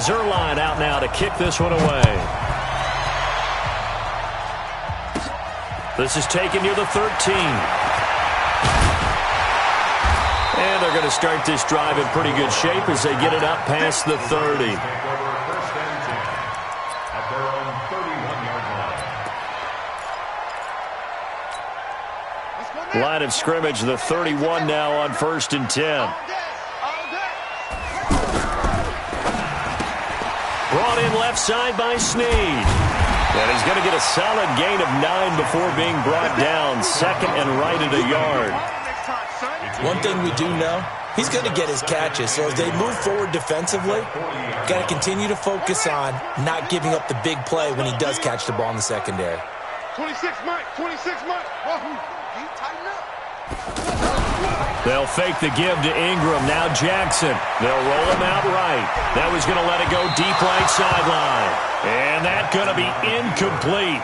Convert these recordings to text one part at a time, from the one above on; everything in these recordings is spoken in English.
Zuerlein out now to kick this one away. This is taken near the 13. And they're going to start this drive in pretty good shape as they get it up past the 30. Line of scrimmage, the 31 now on 1st and 10. Brought in left side by Snead. And he's going to get a solid gain of 9 before being brought down. Second and right at a yard. One thing we do know, he's going to get his catches. So as they move forward defensively, got to continue to focus on not giving up the big play when he does catch the ball in the secondary. 26 Mike, 26 Mike. They'll fake the give to Ingram. Now Jackson. They'll roll him out right. That was going to let it go deep right sideline. And that's going to be incomplete.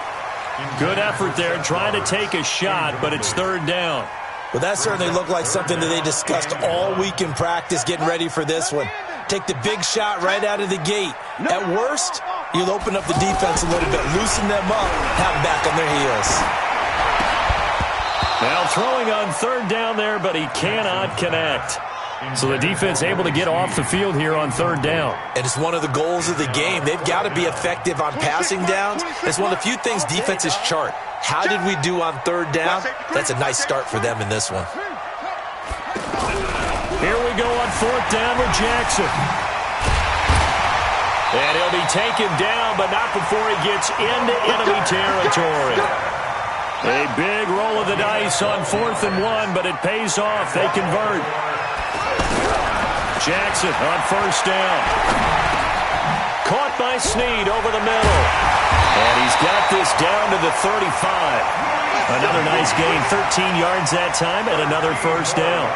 Good effort there trying to take a shot, but it's 3rd down. Well, that certainly looked like something that they discussed all week in practice getting ready for this one. Take the big shot right out of the gate. At worst, you'll open up the defense a little bit, loosen them up, have them back on their heels. Now throwing on 3rd down there, but he cannot connect. So the defense able to get off the field here on 3rd down. And it's one of the goals of the game. They've got to be effective on passing downs. It's one of the few things defenses chart. How did we do on 3rd down? That's a nice start for them in this one. Here we go on 4th down with Jackson. And he'll be taken down, but not before he gets into enemy territory. A big roll of the dice on 4th and 1, but it pays off. They convert. Jackson on 1st down. Caught by Snead over the middle. And he's got this down to the 35. Another nice gain, 13 yards that time, and another 1st down.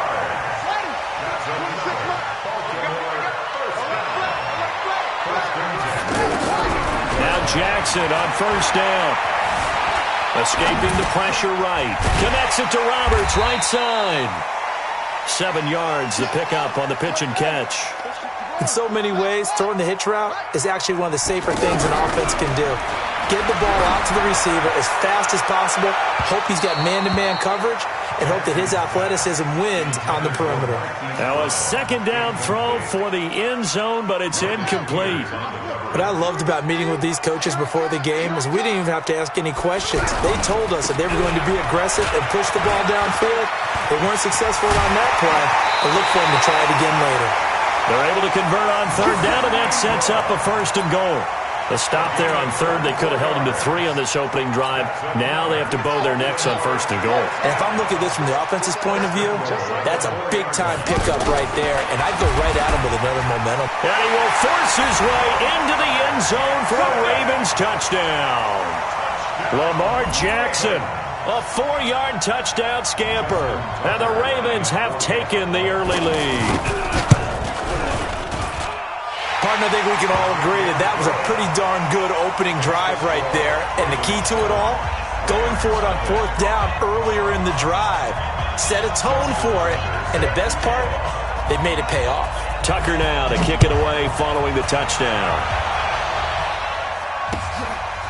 Now Jackson on 1st down. Escaping the pressure right. Connects it to Roberts, right side. 7 yards, the pickup on the pitch and catch. In so many ways, throwing the hitch route is actually one of the safer things an offense can do. Get the ball out to the receiver as fast as possible, hope he's got man-to-man coverage, and hope that his athleticism wins on the perimeter. Now a 2nd down throw for the end zone, but it's incomplete. What I loved about meeting with these coaches before the game is we didn't even have to ask any questions. They told us that they were going to be aggressive and push the ball downfield. They weren't successful on that play, but look for them to try it again later. They're able to convert on 3rd down, and that sets up a 1st and goal. The stop there on 3rd, they could have held them to 3 on this opening drive. Now they have to bow their necks on 1st and goal. And if I'm looking at this from the offense's point of view, that's a big-time pickup right there, and I'd go right at him with another momentum. And he will force his way into the end zone for a Ravens touchdown. Lamar Jackson, a 4-yard touchdown scamper, and the Ravens have taken the early lead. Partner, I think we can all agree that that was a pretty darn good opening drive right there. And the key to it all, going for it on 4th down earlier in the drive. Set a tone for it. And the best part, they made it pay off. Tucker now to kick it away following the touchdown.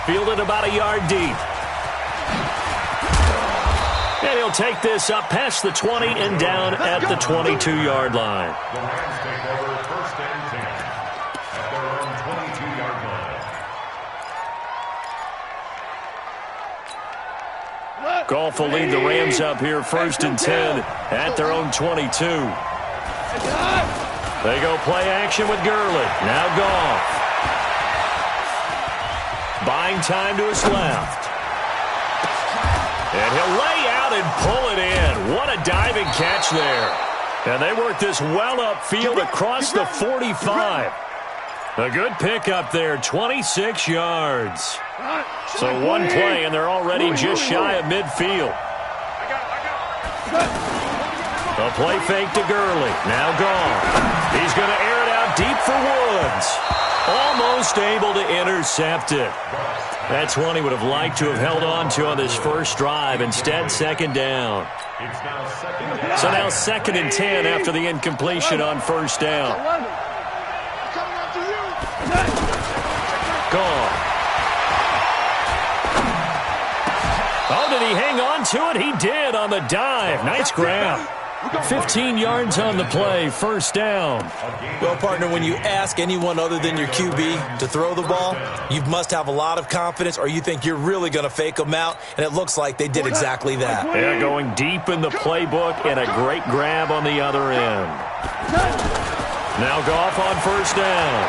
Fielded about a yard deep. And he'll take this up past the 20 and down at the 22-yard line. Goff will lead the Rams up here 1st and 10 at their own 22. They go play action with Gurley. Now Goff. Buying time to his left. And he'll lay out and pull it in. What a diving catch there. And they work this well upfield across the 45. A good pickup there, 26 yards. So one play, and they're already just shy of midfield. A play fake to Gurley. Now Goff. He's going to air it out deep for Woods. Almost able to intercept it. That's one he would have liked to have held on to on this first drive. Instead, 2nd down. So now 2nd and 10 after the incompletion on 1st down. Gone. Oh, did he hang on to it? He did on the dive. Nice grab. 15 yards on the play, first down. Well, partner, when you ask anyone other than your QB to throw the ball, you must have a lot of confidence, or you think you're really going to fake them out, and it looks like they did exactly that. Yeah, going deep in the playbook and a great grab on the other end. Now Goff on first down.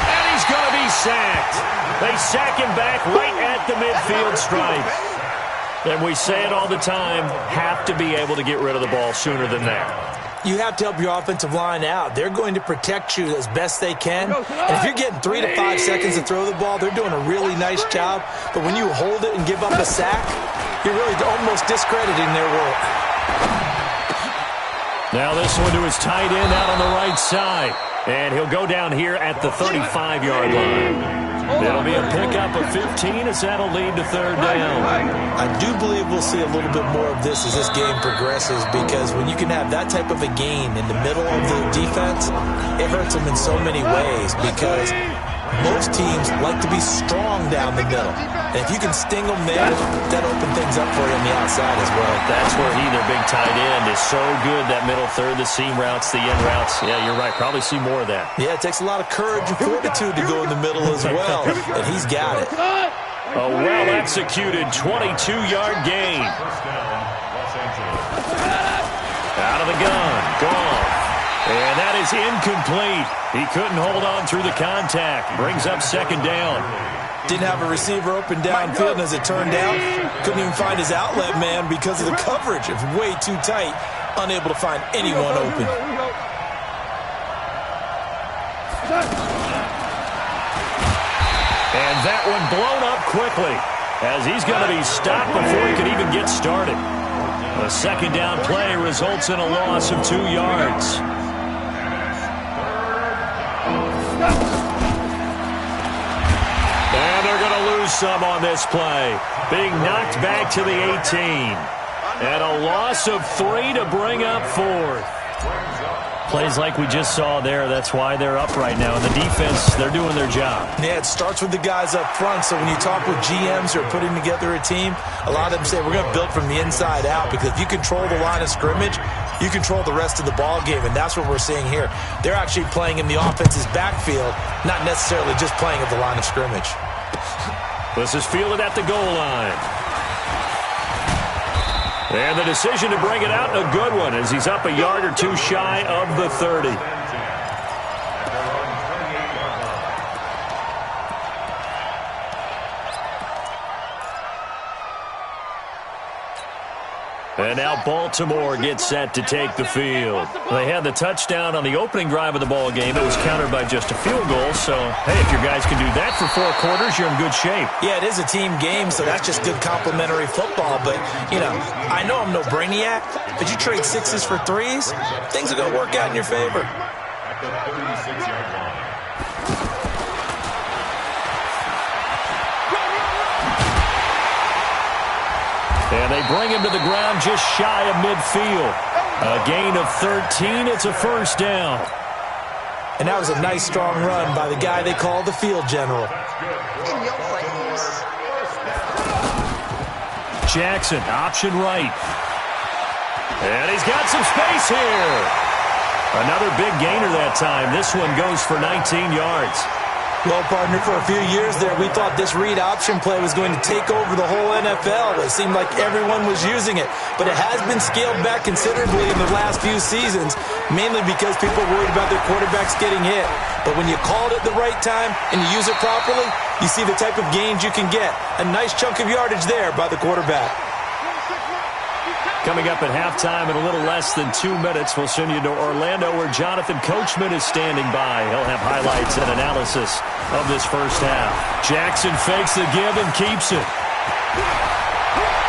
And he's going to be sacked. They sack him back right at the midfield stripe. And we say it all the time, have to be able to get rid of the ball sooner than that. You have to help your offensive line out. They're going to protect you as best they can. And if you're getting 3 to 5 seconds to throw the ball, they're doing a really nice job. But when you hold it and give up a sack, you're really almost discrediting their work. Now this one to his tight end out on the right side. And he'll go down here at the 35-yard line. It'll be a pickup of 15 as that'll lead to third down. I do believe we'll see a little bit more of this as this game progresses, because when you can have that type of a game in the middle of the defense, it hurts them in so many ways, because most teams like to be strong down the middle. And if you can sting them there, that opens things up for you on the outside as well. That's where he, their big tight end, is so good, that middle third, the seam routes, the in routes. Yeah, you're right. Probably see more of that. Yeah, it takes a lot of courage and fortitude to go in the middle as well. And he's got it. A well-executed 22-yard gain. Out of the gun. Gone. And that is incomplete. He couldn't hold on through the contact. Brings up second down. Didn't have a receiver open downfield, and as it turned out, couldn't even find his outlet man because of the coverage. It's way too tight. Unable to find anyone open. And that one blown up quickly, as he's going to be stopped before he could even get started. A second down play results in a loss of 2 yards. And they're going to lose some on this play. Being knocked back to the 18. And a loss of 3 to bring up fourth. Plays like we just saw there, that's why they're up right now. And the defense, they're doing their job. Yeah, it starts with the guys up front. So when you talk with GMs who are putting together a team, a lot of them say we're going to build from the inside out, because if you control the line of scrimmage, you control the rest of the ball game, and that's what we're seeing here. They're actually playing in the offense's backfield, not necessarily just playing at the line of scrimmage. This is fielded at the goal line. And the decision to bring it out, a good one, as he's up a yard or two shy of the 30. And now Baltimore gets set to take the field. They had the touchdown on the opening drive of the ball game. It was countered by just a field goal. So, hey, if your guys can do that for 4 quarters, you're in good shape. Yeah, it is a team game, so that's just good complimentary football. But, you know, I know I'm no brainiac, but you trade 6s for 3s, things are going to work out in your favor. And they bring him to the ground just shy of midfield. A gain of 13. It's a first down. And that was a nice, strong run by the guy they call the field general. Jackson, option right. And he's got some space here. Another big gainer that time. This one goes for 19 yards. Well, partner, for a few years there, we thought this read option play was going to take over the whole NFL. It seemed like everyone was using it. But it has been scaled back considerably in the last few seasons, mainly because people are worried about their quarterbacks getting hit. But when you call it at the right time and you use it properly, you see the type of gains you can get. A nice chunk of yardage there by the quarterback. Coming up at halftime in a little less than 2 minutes, we'll send you to Orlando, where Jonathan Coachman is standing by. He'll have highlights and analysis of this first half. Jackson fakes the give and keeps it.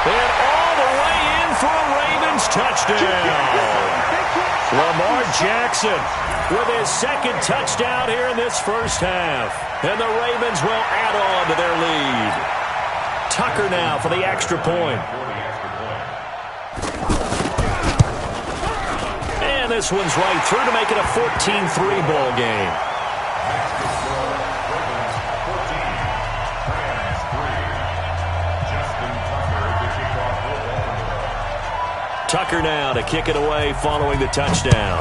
And all the way in for a Ravens touchdown. Lamar Jackson with his second touchdown here in this first half. And the Ravens will add on to their lead. Tucker now for the extra point. And this one's right through to make it a 14-3 ball game. Tucker now to kick it away following the touchdown.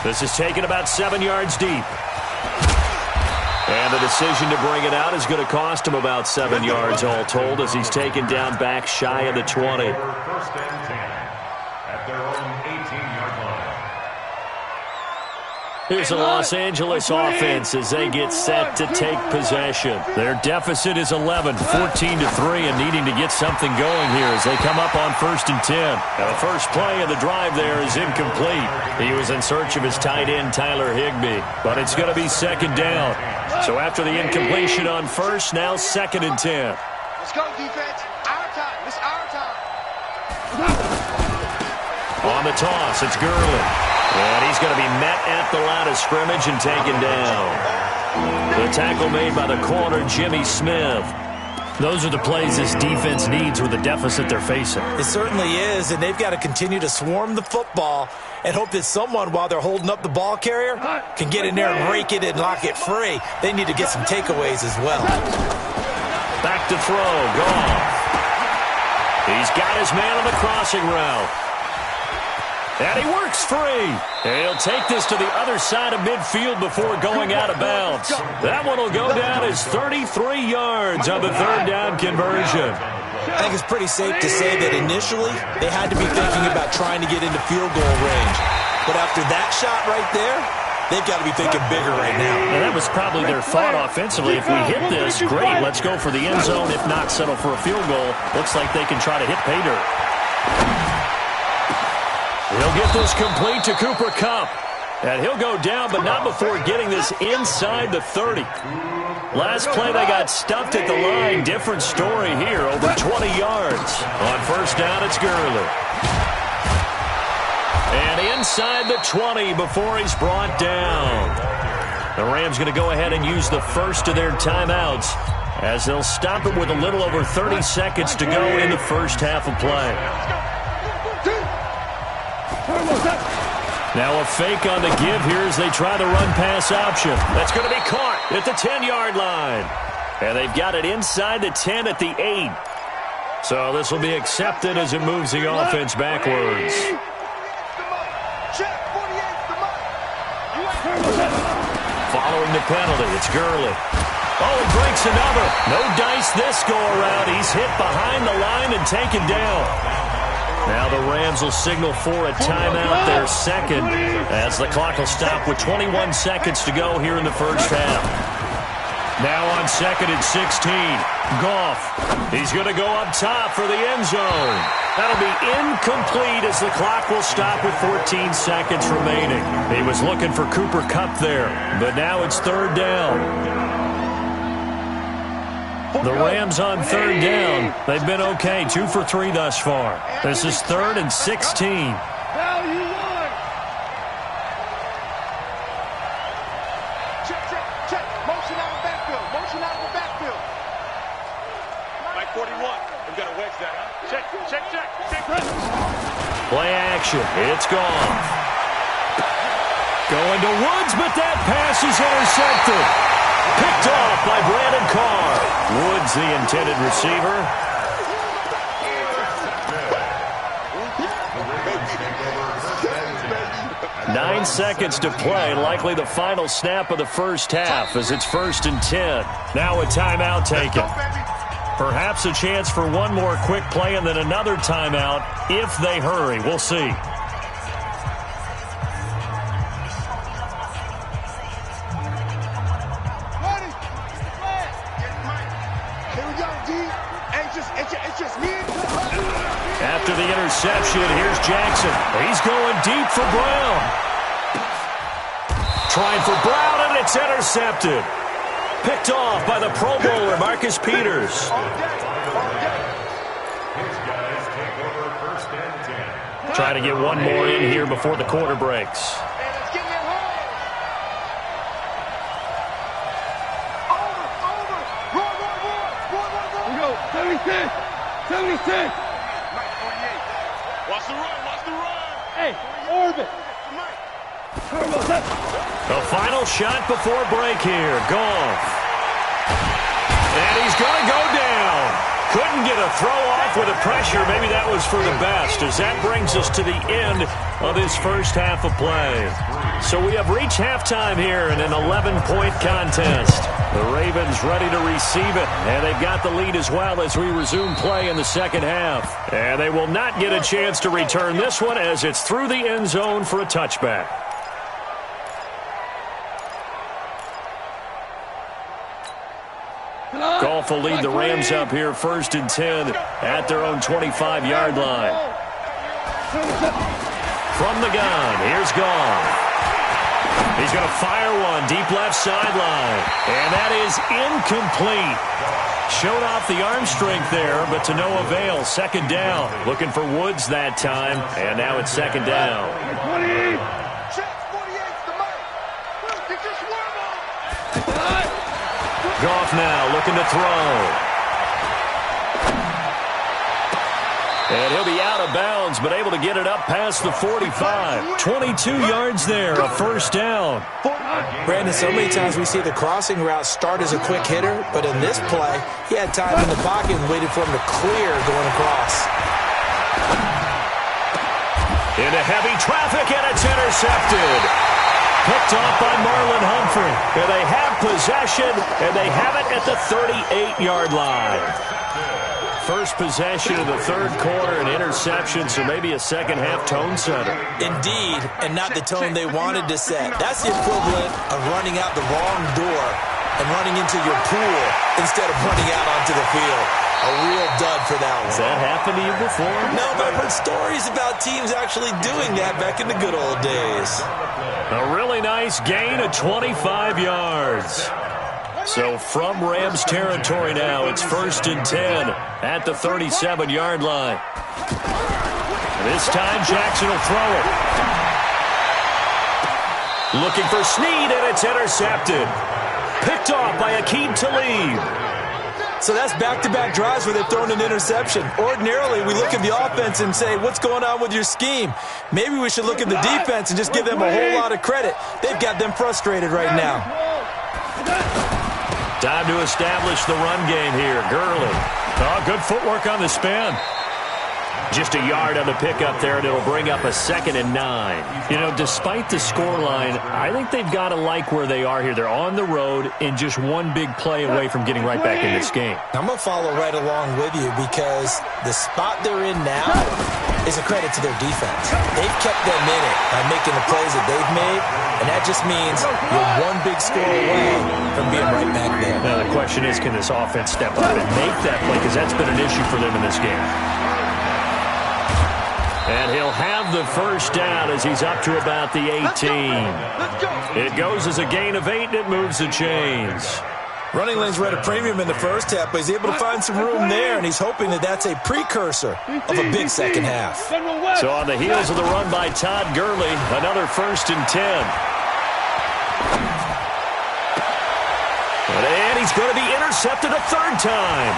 This is taken about 7 yards deep. And the decision to bring it out is going to cost him about 7 yards all told as he's taken down back shy of the 20. First and 10 at their own 18-yard line. Here's the Los Angeles offense as they get set to take possession. Their deficit is 11, 14-3, and needing to get something going here as they come up on 1st and 10. Now, the first play of the drive there is incomplete. He was in search of his tight end, Tyler Higbee, but it's going to be 2nd down. So after the incompletion on 1st, now 2nd and 10. Let's go, defense. Our time. It's our time. On the toss, it's Gurley. And he's going to be met at the line of scrimmage and taken down. The tackle made by the corner, Jimmy Smith. Those are the plays this defense needs with the deficit they're facing. It certainly is, and they've got to continue to swarm the football and hope that someone, while they're holding up the ball carrier, can get in there and rake it and lock it free. They need to get some takeaways as well. Back to throw, Goff. He's got his man on the crossing route. And he works free. He'll take this to the other side of midfield before going out of bounds. That one will go down as 33 yards on the 3rd down conversion. I think it's pretty safe to say that initially they had to be thinking about trying to get into field goal range. But after that shot right there, they've got to be thinking bigger right now. And that was probably their thought offensively. If we hit this, great, let's go for the end zone. If not, settle for a field goal. Looks like they can try to hit pay dirt. He'll get this complete to Cooper Kupp. And he'll go down, but not before getting this inside the 30. Last play, they got stuffed at the line. Different story here, over 20 yards. On 1st down, it's Gurley. And inside the 20 before he's brought down. The Rams going to go ahead and use the first of their timeouts as they'll stop it with a little over 30 seconds to go in the first half of play. Now a fake on the give here as they try the run-pass option. That's going to be caught at the 10-yard line. And they've got it inside the 10 at the 8. So this will be accepted as it moves the offense backwards. Following the penalty, it's Gurley. Oh, he breaks another. No dice this go-around. He's hit behind the line and taken down. Now the Rams will signal for a timeout, their 2nd, as the clock will stop with 21 seconds to go here in the first half. Now on 2nd and 16, Goff. He's going to go up top for the end zone. That'll be incomplete as the clock will stop with 14 seconds remaining. He was looking for Cooper Kupp there, but now it's 3rd down. The Rams on 3rd down. They've been okay, 2 for 3 thus far. This is 3rd and 16. Check. Motion out of the backfield. Mike 41. We've got to wedge that, huh? Check. Play action. It's gone. Going to Woods, but that pass is intercepted. Picked off by Brandon Carr. Woods, the intended receiver. Nine seconds to play, likely the final snap of the first half as it's 1st and 10. Now a timeout taken. Perhaps a chance for one more quick play and then another timeout if they hurry. We'll see. After the interception, here's Jackson. He's going deep for Brown. Trying for Brown, and it's intercepted. Picked off by the Pro Bowler, Marcus Peters. Try to get one more in here before the quarter breaks. Hey, Orbit. The final shot before break here. Goff. And he's going to go down. Couldn't get a throw off with the pressure. Maybe that was for the best, as that brings us to the end of this first half of play. So we have reached halftime here in an 11-point contest. The Ravens ready to receive it, and they've got the lead as well as we resume play in the second half. And they will not get a chance to return this one as it's through the end zone for a touchback. Goff will lead the Rams up here 1st and 10 at their own 25-yard line. From the gun, here's Goff. He's going to fire one deep left sideline. And that is incomplete. Showed off the arm strength there, but to no avail. Second down. Looking for Woods that time. And now it's second down. Goff now looking to throw. And he'll be out of bounds, but able to get it up past the 45. 22 yards there, a first down. Brandon, so many times we see the crossing route start as a quick hitter, but in this play, he had time in the pocket and waited for him to clear going across. Into heavy traffic, and it's intercepted. Picked off by Marlon Humphrey. And they have possession, and they have it at the 38-yard line. First possession of the third quarter, an interception, so maybe a second-half tone setter. Indeed, and not the tone they wanted to set. That's the equivalent of running out the wrong door and running into your pool instead of running out onto the field. A real dud for that one. Has that happened to you before? No, but I've heard stories about teams actually doing that back in the good old days. A really nice gain of 25 yards. So from Rams territory now, it's 1st and 10 at the 37-yard line. And this time, Jackson will throw it. Looking for Snead, and it's intercepted. Picked off by Aqib Talib. So that's back-to-back drives where they've thrown an interception. Ordinarily, we look at the offense and say, what's going on with your scheme? Maybe we should look at the defense and just give them a whole lot of credit. They've got them frustrated right now. Time to establish the run game here. Gurley. Oh, good footwork on the spin. Just a yard on the pickup there, and it'll bring up a 2nd and 9. You know, despite the scoreline, I think they've got to like where they are here. They're on the road and just one big play away from getting right back in this game. I'm going to follow right along with you because the spot they're in now is a credit to their defense. They've kept them in it by making the plays that they've made, and that just means you're one big score away from being right back there. Now, the question is, can this offense step up and make that play? Because that's been an issue for them in this game. And he'll have the first down as he's up to about the 18. It goes as a gain of 8, and it moves the chains. Running lanes were at a premium in the first half, but he's able to find some room there, and he's hoping that that's a precursor of a big second half. So on the heels of the run by Todd Gurley, another 1st and 10. And he's going to be intercepted a third time.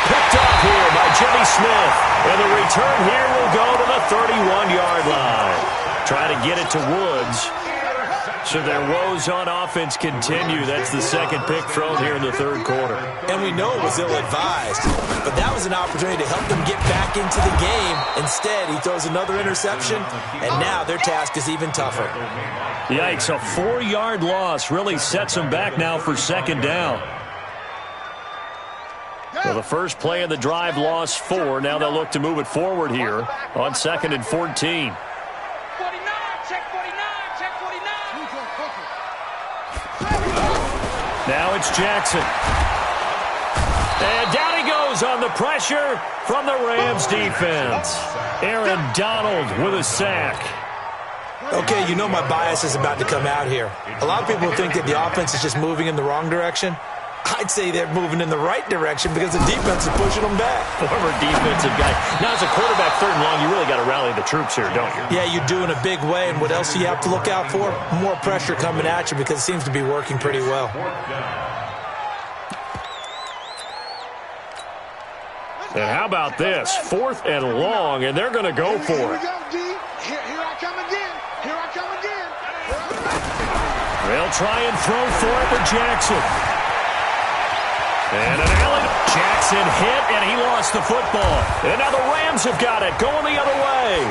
Picked up here by Jimmy Smith. And the return here will go to the 31-yard line. Try to get it to Woods. So their woes on offense continue. That's the second pick thrown here in the third quarter. And we know it was ill-advised, but that was an opportunity to help them get back into the game. Instead, he throws another interception, and now their task is even tougher. Yikes, a 4-yard loss really sets them back now for second down. Well, the first play of the drive lost 4. Now they'll look to move it forward here on 2nd and 14. Now it's Jackson. And down he goes on the pressure from the Rams defense. Aaron Donald with a sack. Okay, you know my bias is about to come out here. A lot of people think that the offense is just moving in the wrong direction. I'd say they're moving in the right direction because the defense is pushing them back. Former defensive guy. Now, as a quarterback, 3rd and long, you really got to rally the troops here, don't you? Yeah, you do in a big way. And what else do you have to look out for? More pressure coming at you because it seems to be working pretty well. And how about this? 4th and long, and they're going to go for it. Here I come again. Here I come again. They'll try and throw for it with Jackson. And an alley Jackson hit, and he lost the football. And now the Rams have got it, going the other way.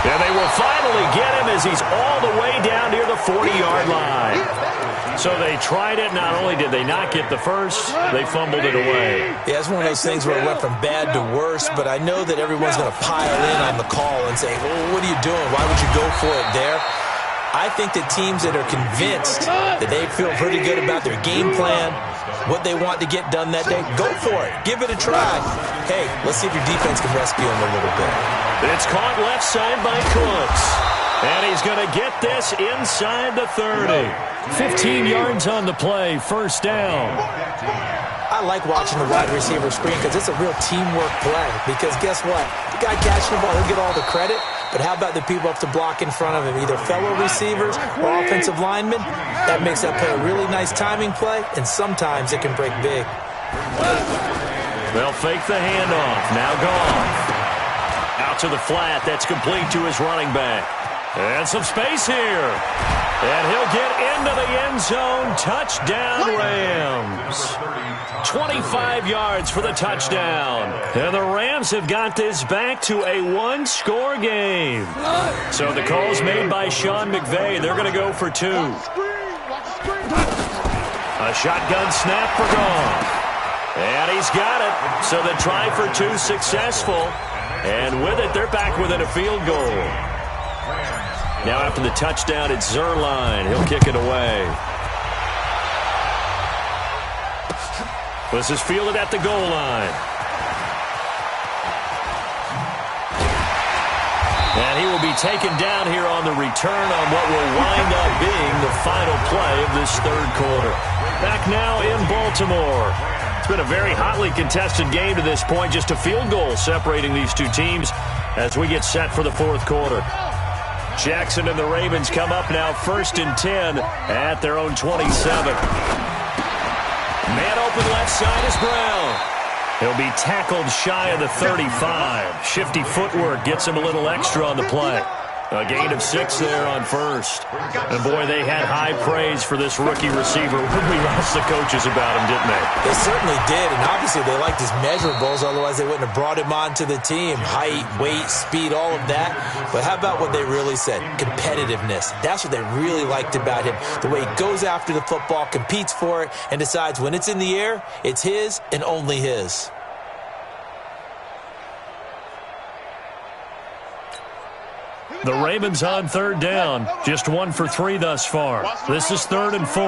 And they will finally get him as he's all the way down near the 40-yard line. So they tried it. Not only did they not get the first, they fumbled it away. Yeah, it's one of those things where it went from bad to worse, but I know that everyone's going to pile in on the call and say, well, what are you doing? Why would you go for it there? I think that teams that are convinced that they feel pretty good about their game plan, what they want to get done that day, go for it. Give it a try. Hey, let's see if your defense can rescue them a little bit. It's caught left side by Cooks. And he's going to get this inside the 30. 15 yards on the play, first down. I like watching the wide receiver screen because it's a real teamwork play. Because guess what? The guy catching the ball, he'll get all the credit. But how about the people up to block in front of him, either fellow receivers or offensive linemen? That makes that play a really nice timing play, and sometimes it can break big. They'll fake the handoff. Now Goff. Out to the flat. That's complete to his running back. And some space here. And he'll get into the end zone. Touchdown, Rams. 25 yards for the touchdown. And the Rams have got this back to a one-score game. So the call's made by Sean McVay. They're going to go for two. A shotgun snap for Goff. And he's got it. So the try for two successful. And with it, they're back within a field goal. Now after the touchdown, it's Zuerlein. He'll kick it away. This is fielded at the goal line. And he will be taken down here on the return on what will wind up being the final play of this third quarter. Back now in Baltimore. It's been a very hotly contested game to this point. Just a field goal separating these two teams as we get set for the fourth quarter. Jackson and the Ravens come up now 1st and 10 at their own 27. Man open left side is Brown. He'll be tackled shy of the 35. Shifty footwork gets him a little extra on the play. A gain of 6 there on first. And, boy, they had high praise for this rookie receiver when we asked the coaches about him, didn't they? They certainly did, and obviously they liked his measurables, otherwise they wouldn't have brought him onto the team. Height, weight, speed, all of that. But how about what they really said? Competitiveness. That's what they really liked about him. The way he goes after the football, competes for it, and decides when it's in the air, it's his and only his. The Ravens on third down. Just 1 for 3 thus far. This is 3rd and 4.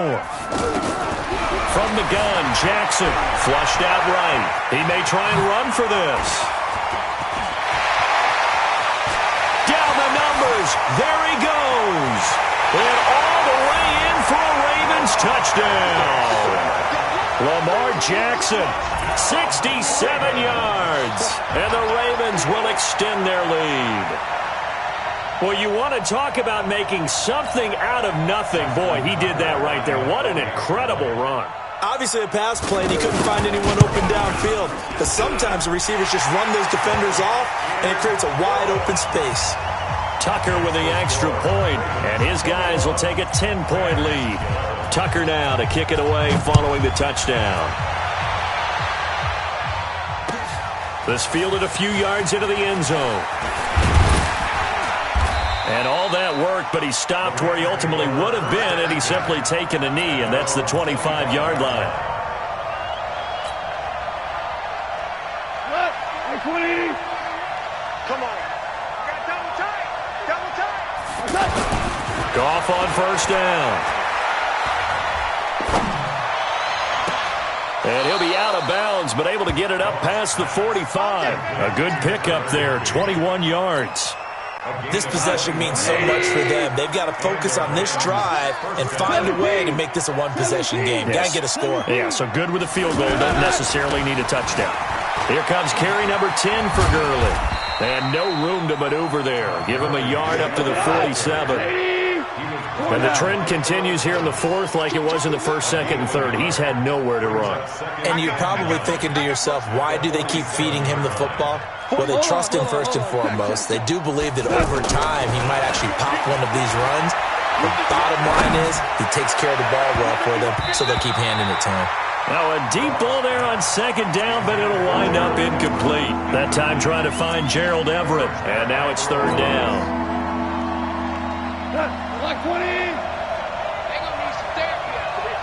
From the gun, Jackson flushed out right. He may try and run for this. Down the numbers. There he goes. And all the way in for a Ravens touchdown. Lamar Jackson, 67 yards. And the Ravens will extend their lead. Well, you want to talk about making something out of nothing. Boy, he did that right there. What an incredible run. Obviously a pass play, and he couldn't find anyone open downfield. But sometimes the receivers just run those defenders off, and it creates a wide open space. Tucker with the extra point, and his guys will take a 10-point lead. Tucker now to kick it away following the touchdown. This fielded a few yards into the end zone. And all that worked, but he stopped where he ultimately would have been had he simply taken a knee, and that's the 25-yard line. Come on. Got double tight. Double tight. Goff on first down. And he'll be out of bounds, but able to get it up past the 45. A good pickup there, 21 yards. This possession means so much for them. They've got to focus on this drive and find a way to make this a one-possession game. Yes. Got to get a score. Yeah, so good with a field goal. Don't necessarily need a touchdown. Here comes carry number 10 for Gurley. And no room to maneuver there. Give him a yard up to the 47. And the trend continues here in the fourth like it was in the first, second, and third. He's had nowhere to run. And you're probably thinking to yourself, why do they keep feeding him the football? Well, they trust him first and foremost. They do believe that over time he might actually pop one of these runs. The bottom line is he takes care of the ball well for them, so they keep handing it to him. Now a deep ball there on second down, but it'll wind up incomplete. That time trying to find Gerald Everett, and now it's third down. Like 20. They're going to need some therapy after this.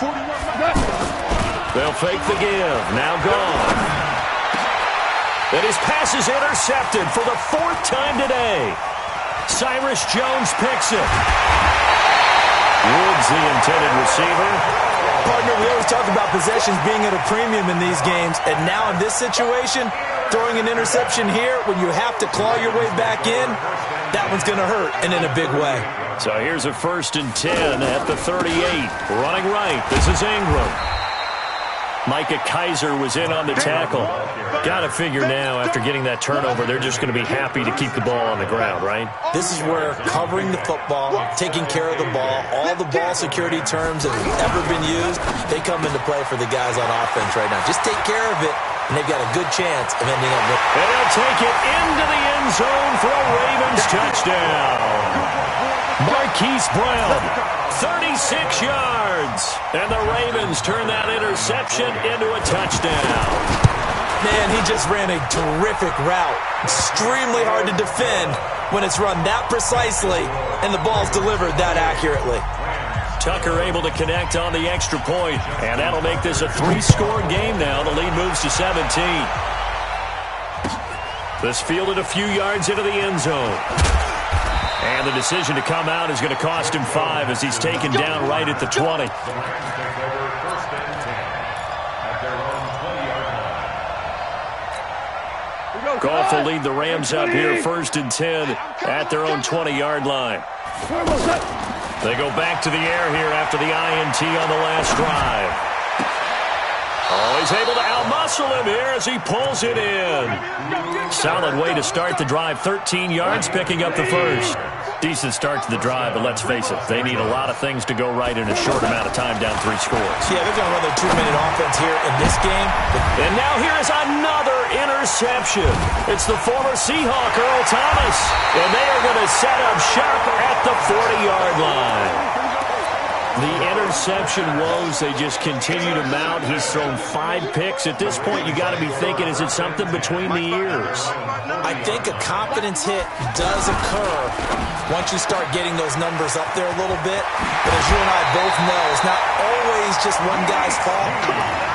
41. They'll fake the give. Now gone. And his pass is intercepted for the fourth time today. Cyrus Jones picks it. Woods, the intended receiver. Partner, we always talk about possessions being at a premium in these games, and now in this situation, throwing an interception here when you have to claw your way back in, that one's going to hurt, and in a big way. So here's a 1st and 10 at the 38. Running right, this is Ingram. Micah Kaiser was in on the tackle. Got to figure now, after getting that turnover, they're just going to be happy to keep the ball on the ground, right? This is where covering the football, taking care of the ball, all the ball security terms that have ever been used, they come into play for the guys on offense right now. Just take care of it, and they've got a good chance of ending up with it. And they'll take it into the end zone for a Ravens touchdown. Marquise Brown, 36 yards. And the Ravens turn that interception into a touchdown. Man, he just ran a terrific route. Extremely hard to defend when it's run that precisely and the ball's delivered that accurately. Tucker able to connect on the extra point, and that'll make this a 3-score game now. The lead moves to 17. This fielded a few yards into the end zone. And the decision to come out is going to cost him 5 as he's taken down right at the 20. Goff will lead the Rams up here 1st and 10 at their own 20-yard line. They go back to the air here after the INT on the last drive. Oh, he's able to outmuscle him here as he pulls it in. Solid way to start the drive. 13 yards, picking up the first. Decent start to the drive, but let's face it, they need a lot of things to go right in a short amount of time, down 3 scores. Yeah, they're going to run their 2-minute offense here in this game. And now here is another interception. It's the former Seahawk, Earl Thomas. And they are going to set up shop at the 40-yard line. The interception woes, they just continue to mount. He's thrown 5 picks. At this point, you got to be thinking, is it something between the ears? I think a confidence hit does occur once you start getting those numbers up there a little bit. But as you and I both know, it's not always just one guy's fault.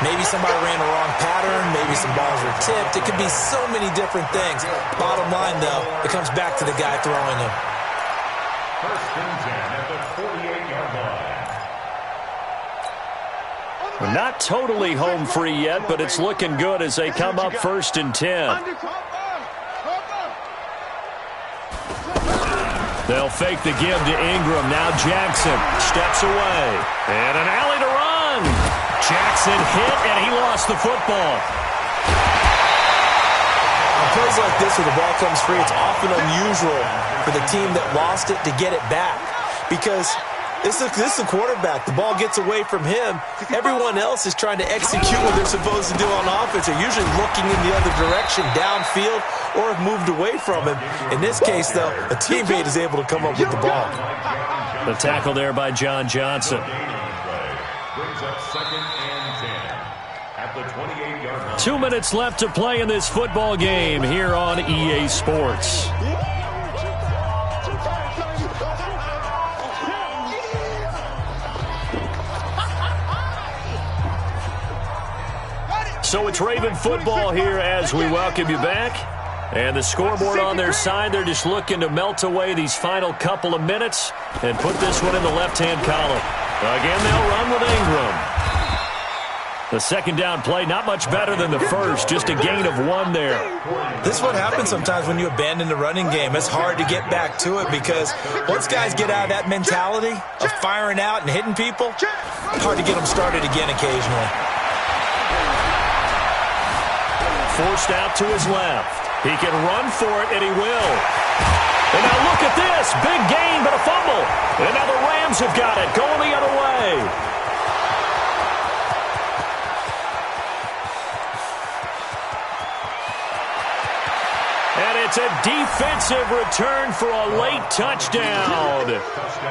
Maybe somebody ran a wrong pattern. Maybe some balls were tipped. It could be so many different things. Bottom line, though, it comes back to the guy throwing them. 1st and 10 at the 48-yard line. We're not totally home free yet, but it's looking good as they come up 1st and 10. They'll fake the give to Ingram. Now Jackson steps away. And an alley to run. Jackson hit, and he lost the football. On plays like this where the ball comes free, it's often unusual for the team that lost it to get it back. Because this is the quarterback. The ball gets away from him. Everyone else is trying to execute what they're supposed to do on offense. They're usually looking in the other direction, downfield, or have moved away from him. In this case, though, a teammate is able to come up with the ball. The tackle there by John Johnson. Brings up 2nd and 10 at the 28-yard line. 2 minutes left to play in this football game here on EA Sports. So it's Raven football here as we welcome you back. And the scoreboard on their side, they're just looking to melt away these final couple of minutes and put this one in the left-hand column. Again, they'll run with Ingram. The second down play, not much better than the first, just a gain of 1 there. This is what happens sometimes when you abandon the running game. It's hard to get back to it because once guys get out of that mentality of firing out and hitting people, it's hard to get them started again occasionally. Forced out to his left. He can run for it, and he will. And now look at this. Big gain, but a fumble. And now the Rams have got it, going the other way. And it's It's a defensive return for a late touchdown.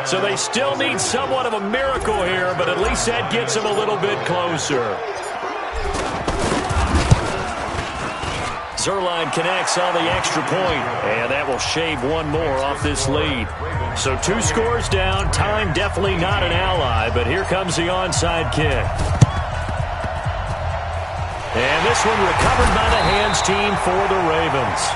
So they still need somewhat of a miracle here, but at least that gets them a little bit closer. Zuerlein connects on the extra point, and that will shave one more off this lead. So 2 scores down. Time definitely not an ally, but here comes the onside kick. And this one recovered by the hands team for the Ravens.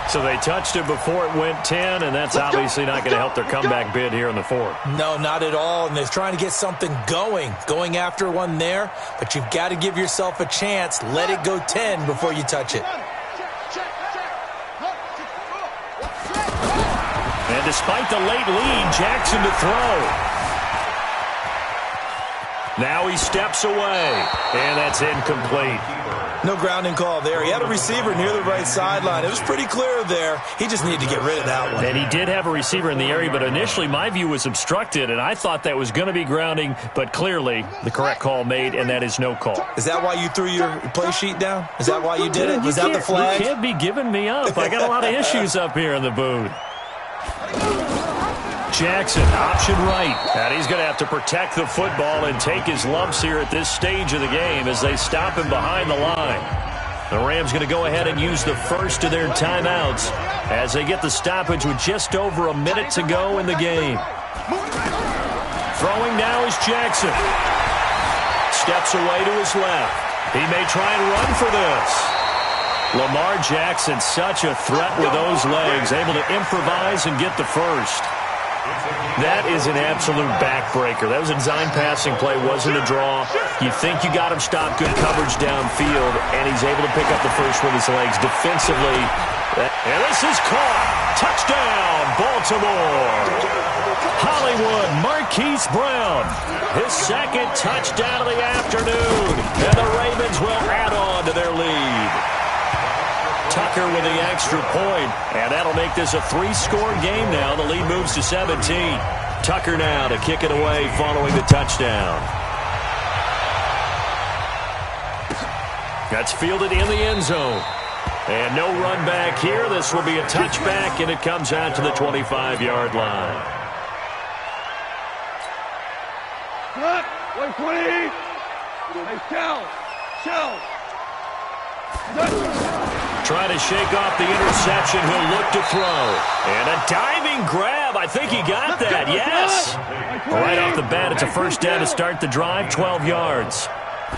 So they touched it before it went 10, and that's obviously not going to help their comeback bid here in the 4th. No, not at all, and they're trying to get something going after one there, but you've got to give yourself a chance. Let it go 10 before you touch it. And despite the late lead, Jackson to throw. Now he steps away, and that's incomplete. No grounding call there. He had a receiver near the right sideline. It was pretty clear there. He just needed to get rid of that one. And he did have a receiver in the area, but initially my view was obstructed, and I thought that was going to be grounding, but clearly the correct call made, and that is no call. Is that why you threw your play sheet down? Is that why you did it? Was that the flag? You can't be giving me up. I got a lot of issues up here in the booth. Jackson, option right. And he's going to have to protect the football and take his lumps here at this stage of the game as they stop him behind the line. The Rams going to go ahead and use the first of their timeouts as they get the stoppage with just over a minute to go in the game. Throwing now is Jackson. Steps away to his left. He may try and run for this. Lamar Jackson, such a threat with those legs, able to improvise and get the first. That is an absolute backbreaker. That was a design passing play, wasn't a draw. You think you got him stopped, good coverage downfield, and he's able to pick up the first with his legs. Defensively, and this is caught. Touchdown, Baltimore. Hollywood, Marquise Brown. His second touchdown of the afternoon, and the Ravens will add on to their lead. Tucker with the extra point, and that'll make this a 3-score game now. The lead moves to 17. Tucker now to kick it away following the touchdown. That's fielded in the end zone. And no run back here. This will be a touchback, and it comes out to the 25-yard line. Wait, 20. Hey, shell. Trying to shake off the interception. He'll look to throw. And a diving grab. I think he got that. Yes. Right off the bat, it's a first down to start the drive, 12 yards.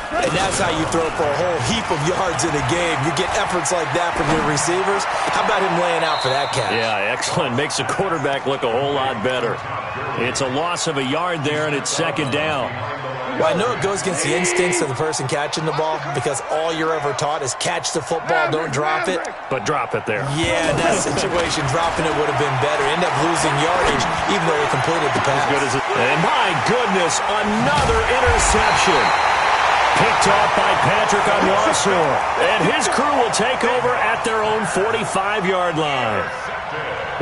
And that's how you throw for a whole heap of yards in a game. You get efforts like that from your receivers. How about him laying out for that catch? Yeah, excellent. Makes the quarterback look a whole lot better. It's a loss of a yard there, and it's second down. Well, I know it goes against the instincts of the person catching the ball because all you're ever taught is catch the football, don't drop it. But drop it there. Yeah, in that situation, dropping it would have been better. End up losing yardage, even though he completed the pass. Good as it. And my goodness, another interception. Picked off by Patrick Onwuasor. And his crew will take over at their own 45-yard line.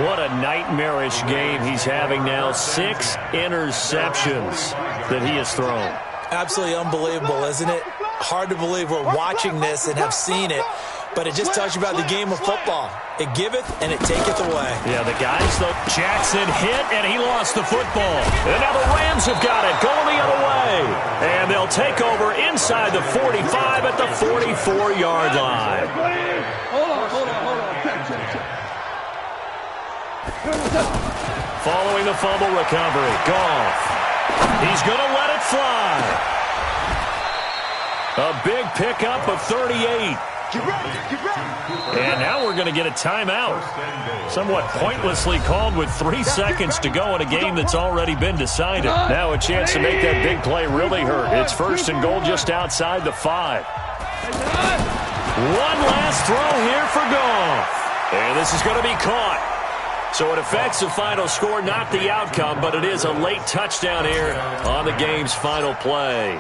What a nightmarish game he's having now. 6 interceptions that he has thrown. Absolutely unbelievable, isn't it? Hard to believe we're watching this and have seen it, but it just tells you about the game of football. It giveth and it taketh away. Yeah, the guys, though, Jackson hit, and he lost the football. And now the Rams have got it, going the other way. And they'll take over inside the 45 at the 44-yard line. Hold on. Following the fumble recovery, Goff. He's going to let it fly. A big pickup of 38. Get ready. And now we're going to get a timeout. Somewhat pointlessly called with 3 seconds to go in a game that's already been decided. Now a chance to make that big play really hurt. It's first and goal just outside the 5. One last throw here for Goff. And this is going to be caught. So it affects the final score, not the outcome, but it is a late touchdown here on the game's final play.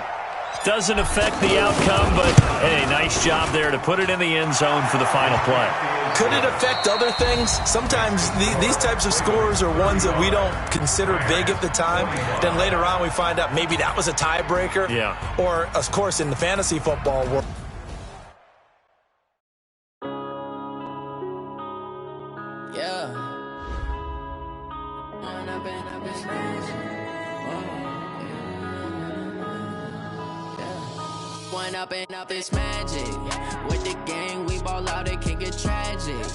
Doesn't affect the outcome, but, hey, nice job there to put it in the end zone for the final play. Could it affect other things? Sometimes these types of scores are ones that we don't consider big at the time. Then later on we find out maybe that was a tiebreaker. Yeah. Or, of course, in the fantasy football world. Yeah. One up and up is magic. With the gang, we ball out, it can get tragic.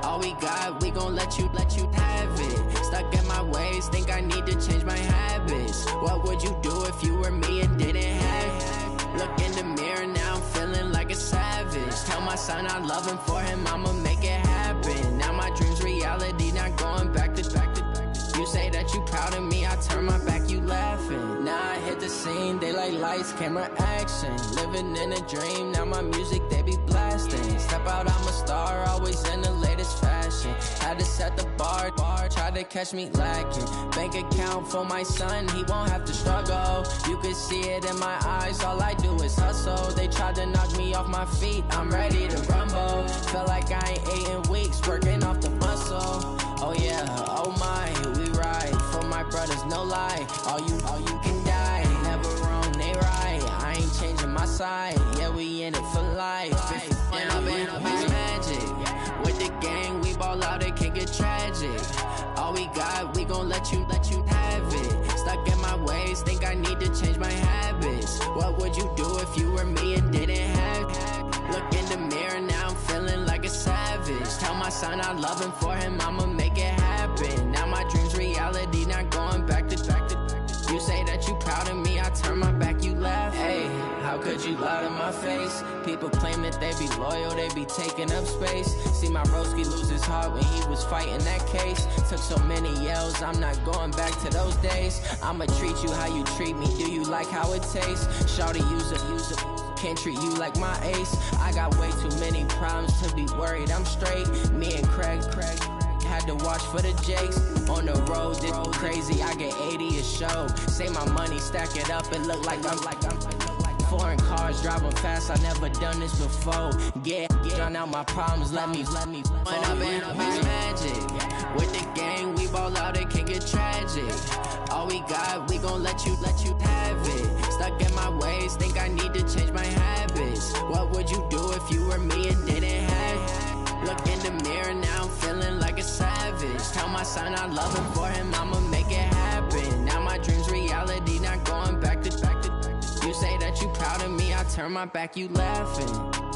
All we got, we gon' let you have it. Stuck in my ways, think I need to change my habits. What would you do if you were me and didn't have it? Look in the mirror, now I'm feeling like a savage. Tell my son I love him, for him I'ma make it happen. Now my dream's reality, not going back to. You say that you proud of me, I turn my back, you laughing. Now I hit the scene, they like lights, camera, action. Living in a dream, now my music, they be blasting. Step out, I'm a star, always in the latest fashion. Had to set the bar, try to catch me lacking. Bank account for my son, he won't have to struggle. You can see it in my eyes, all I do is hustle. They tried to knock me off my feet, I'm ready to rumble. Feel like I ain't ate in weeks, working off the muscle. Oh yeah, oh my, we ride for my brothers, no lie. All you can die, never wrong, they right. I ain't changing my side, yeah, we in it for life. And I've been magic. With the gang, we ball out, it can get tragic. All we got, we gon' let you have it. Stuck in my ways, think I need to change my habits. What would you do if you were me and didn't have it? Look in the mirror, now I'm feeling like a savage. Tell my son I love him, for him I'ma make it happen. Now my dream's reality, not going back to. You say that you proud of me, I turn my back, you laugh. Hey, how could you lie to my face? People claim that they be loyal, they be taking up space. See my broski lose his heart when he was fighting that case. Took so many yells, I'm not going back to those days. I'ma treat you how you treat me, do you like how it tastes? Shawty, use it. Can't treat you like my ace. I got way too many problems to be worried, I'm straight. Me and Craig had to watch for the Jakes. On the road, this crazy, I get 80 a show. Say my money, stack it up, it look like I'm foreign cars, driving fast, I never done this before. Get drown out my problems, let me When I've been magic. With the gang, we ball out, it can get tragic. All we got, we gon' let you have it. Stuck in my ways, think I need to change my habits. What would you do if you were me and didn't have it? Look in the mirror, now I'm feeling like a savage. Tell my son I love him, for him I'ma make it happen. Now my dream's reality, not going back to. You say that you proud of me, I turn my back, you laughing.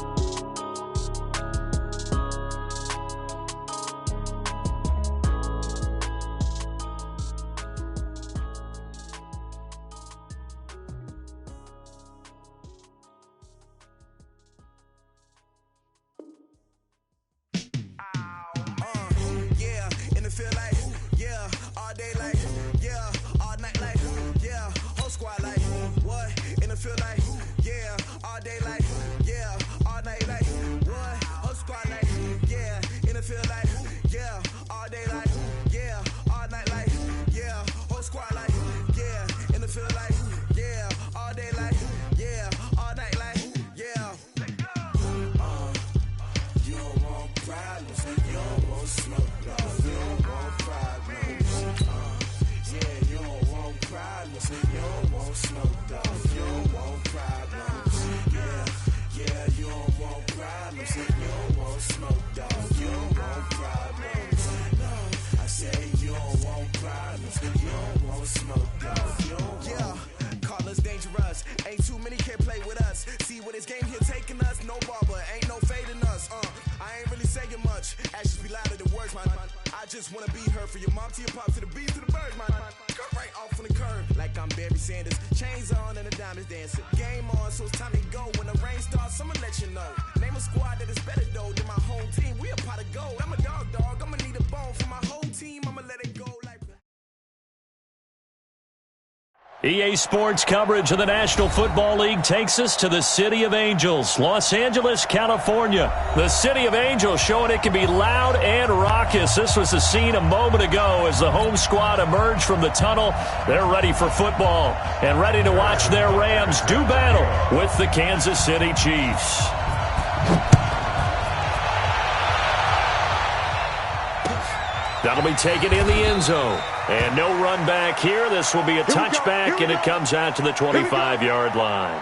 EA Sports coverage of the National Football League takes us to the City of Angels, Los Angeles, California. The City of Angels showing it can be loud and raucous. This was the scene a moment ago as the home squad emerged from the tunnel. They're ready for football and ready to watch their Rams do battle with the Kansas City Chiefs. That'll be taken in the end zone. And no run back here. This will be a touchback, and it comes out to the 25-yard line.